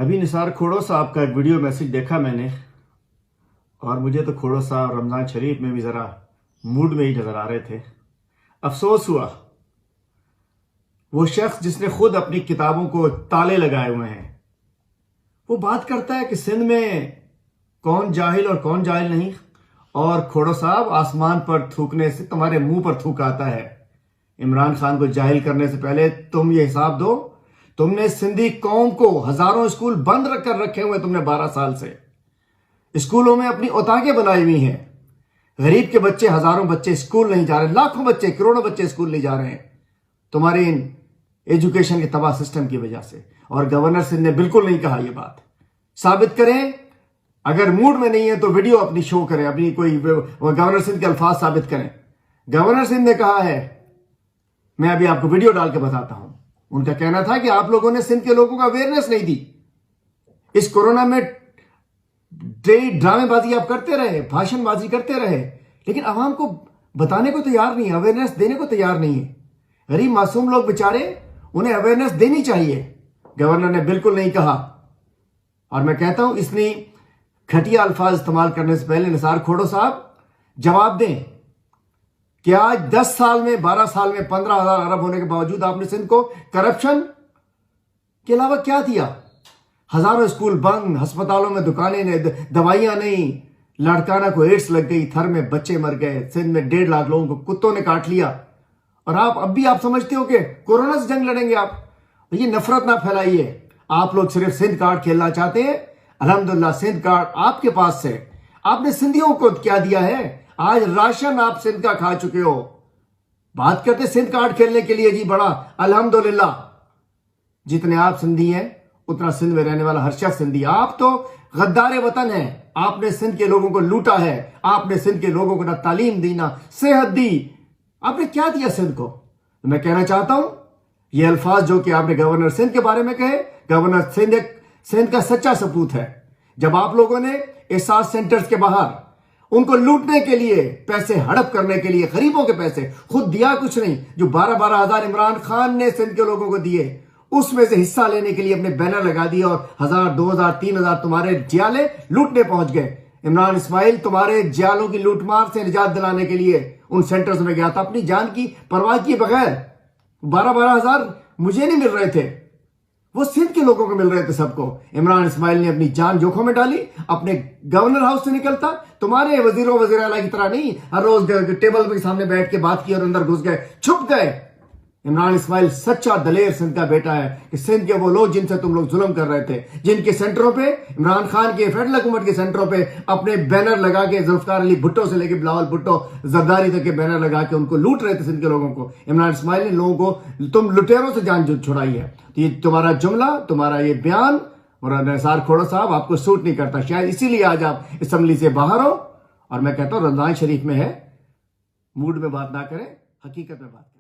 अभी निसार खोड़ो साहब का एक वीडियो मैसेज देखा मैंने, और मुझे तो खोड़ो साहब रमज़ान शरीफ में भी ज़रा मूड में ही नज़र आ रहे थे। अफसोस हुआ, वो शख्स जिसने खुद अपनी किताबों को ताले लगाए हुए हैं, वो बात करता है कि सिंध में कौन जाहिल और कौन जाहिल नहीं। और खोड़ो साहब, आसमान पर थूकने से तुम्हारे मुंह पर थूक आता है। इमरान खान को जाहिल करने से पहले तुम ये हिसाब दो, तुमने सिंधी कौम को हजारों स्कूल बंद रखकर रखे हुए, तुमने 12 साल से स्कूलों में अपनी औताकें बनाई हुई हैं। गरीब के बच्चे, हजारों बच्चे स्कूल नहीं जा रहे, लाखों बच्चे, करोड़ों बच्चे स्कूल नहीं जा रहे हैं तुम्हारी इन एजुकेशन के तबाह सिस्टम की वजह से। और गवर्नर सिंह ने बिल्कुल नहीं कहा यह बात। साबित करें, अगर मूड में नहीं है तो वीडियो अपनी शो करें, अपनी कोई गवर्नर सिंह के अल्फाज साबित करें। गवर्नर सिंह ने कहा है, मैं अभी आपको वीडियो डाल के बताता हूं। उनका कहना था कि आप लोगों ने सिंध के लोगों को अवेयरनेस नहीं दी। इस कोरोना में ड्रामेबाजी आप करते रहे, भाषणबाजी करते रहे, लेकिन आवाम को बताने को तैयार नहीं है, अवेयरनेस देने को तैयार नहीं है। गरीब मासूम लोग बेचारे, उन्हें अवेयरनेस देनी चाहिए। गवर्नर ने बिल्कुल नहीं कहा। और मैं कहता हूं, इतनी घटिया अल्फाज इस्तेमाल करने से पहले निसार खोड़ो साहब जवाब दें कि आज 10 साल में, 12 साल में 15,000 अरब होने के बावजूद आपने सिंध को करप्शन के अलावा क्या दिया? हजारों स्कूल बंद, अस्पतालों में दुकानें नहीं, दवाइयां नहीं, लड़काना को एड्स लग गई, थर में बच्चे मर गए, सिंध में 1.5 लाख लोगों को कुत्तों ने काट लिया। और अब भी आप समझते हो कि कोरोना से जंग लड़ेंगे आप? ये नफरत ना फैलाइए। आप लोग सिर्फ सिंध कार्ड खेलना चाहते हैं। अल्हम्दुलिल्लाह सिंध कार्ड आपके पास है। आपने सिंधियों को क्या दिया है? आज राशन आप सिंध का खा चुके हो। बात करते सिंध कार्ड खेलने के लिए जी, बड़ा अल्हम्दुलिल्लाह। जितने आप सिंधी हैं उतना सिंध में रहने वाला हर शख्स सिंधी। आप तो गद्दार वतन हैं। आपने सिंध के लोगों को लूटा है। आपने सिंध के लोगों को ना तालीम दी, ना सेहत दी। आपने क्या दिया सिंध को? तो मैं कहना चाहता हूं, ये अल्फाज जो कि आपने गवर्नर सिंध के बारे में कहे, गवर्नर सिंध का सच्चा सपूत है। जब आप लोगों ने एहसास सेंटर्स के बाहर उनको लूटने के लिए, पैसे हड़प करने के लिए, गरीबों के पैसे, खुद दिया कुछ नहीं, जो 12-12 हजार इमरान खान ने सिंध के लोगों को दिए, उसमें से हिस्सा लेने के लिए अपने बैनर लगा दिए और 1000, 2000, 3000 तुम्हारे जियाले लूटने पहुंच गए। इमरान इस्माइल तुम्हारे जियालों की लूटमार से निजात दिलाने के लिए उन सेंटर्स में गया था, अपनी जान की परवाह किए बगैर। 12-12 हजार मुझे नहीं मिल रहे थे, वो सिंध के लोगों को मिल रहे थे सबको। इमरान इस्माइल ने अपनी जान जोखों में डाली। अपने गवर्नर हाउस से निकलता तुम्हारे वजीरों वजीर आला की तरह नहीं, हर रोज टेबल के सामने बैठ के बात की और अंदर घुस गए, छुप गए। इमरान इस्माइल सच्चा दलेर सिंध का बेटा है कि सिंध के वो लोग जिनसे तुम लोग जुल्म कर रहे थे, जिनके सेंटरों पे, इमरान खान के फेडरल हुकूमत के सेंटरों पे अपने बैनर लगा के, जुल्फकार अली भुट्टो से लेके बिलावल भुट्टो, जरदारी तक के बैनर लगा के उनको लूट रहे थे सिंध के लोगों को। इमरान इस्माइल ने लोगों को, तुम लुटेरों से जान छुड़ाई है। तो ये तुम्हारा जुमला, तुम्हारा ये बयान और निसार खोड़ो साहब आपको सूट नहीं करता। शायद इसीलिए आज आप असेंबली से बाहर हो। और मैं कहता हूं, रमजान शरीफ में है, मूड में बात ना करें, हकीकत में बात करें।